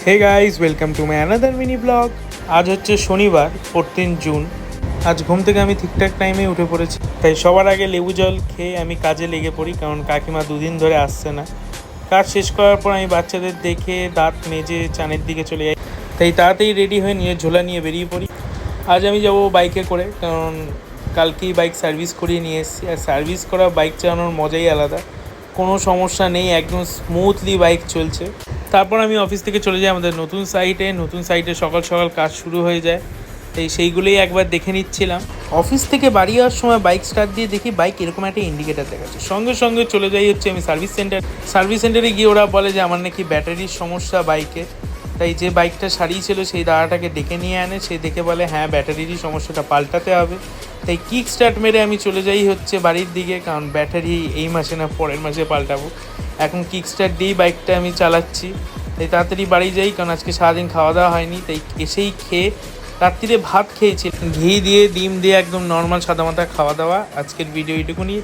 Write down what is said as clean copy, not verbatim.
Hey guys, welcome to my another mini vlog. আজ হচ্ছে শনিবার 14 জুন। আজ ঘুম থেকে আমি ঠিকঠাক টাইমে উঠে পড়েছি, তাই সবার আগে লেবু জল খেয়ে আমি কাজে লেগে পড়ি, কারণ কাকিমা দুদিন ধরে আসছে না। কাজ শেষ করার পর আমি বাচ্চাদের দেখে দাঁত মেজে চানের দিকে চলে যাই, তাই তাড়াতাড়ি রেডি হয়ে নিয়ে ঝোলা নিয়ে বেরিয়ে পড়ি। আজ আমি যাব বাইকে করে, কারণ কালকেই বাইক সার্ভিস করিয়ে নিয়ে এসেছি। আর সার্ভিস করা বাইক চালানোর মজাই আলাদা, কোনো সমস্যা নেই, একদম স্মুথলি বাইক চলছে। তারপর আমি অফিস থেকে চলে যাই আমাদের নতুন সাইটে সকাল সকাল কাজ শুরু হয়ে যায়, তাই সেইগুলোই একবার দেখে নিচ্ছিলাম। অফিস থেকে বাড়ি যাওয়ার সময় বাইক স্টার্ট দিয়ে দেখি বাইক এরকম একটা ইন্ডিকেটার দেখাচ্ছে। সঙ্গে সঙ্গে চলে যাই হচ্ছে আমি সার্ভিস সেন্টারে গিয়ে ওরা বলে যে আমার নাকি ব্যাটারির সমস্যা বাইকে। তাই যে বাইকটা সারিয়েছিল সেই দাদাটাকে ডেকে নিয়ে আনে, সে দেখে বলে হ্যাঁ ব্যাটারিরই সমস্যাটা পাল্টাতে হবে। তাই কিক স্টার্ট মেরে আমি চলে যাই হচ্ছে বাড়ির দিকে, কারণ ব্যাটারি এই মাসে না পরের মাসে পাল্টাবো। এখন কিক স্টার্ট দিয়েই বাইকটা আমি চালাচ্ছি, তাই তাড়াতাড়ি বাড়ি যাই, কারণ আজকে সারাদিন খাওয়া দাওয়া হয়নি। তাই এসেই খেয়ে রাত্রিরে ভাত খেয়েছি, ঘি দিয়ে ডিম দিয়ে একদম নর্মাল সাদামাটা খাওয়া দাওয়া। আজকের ভিডিও এইটুকুনি।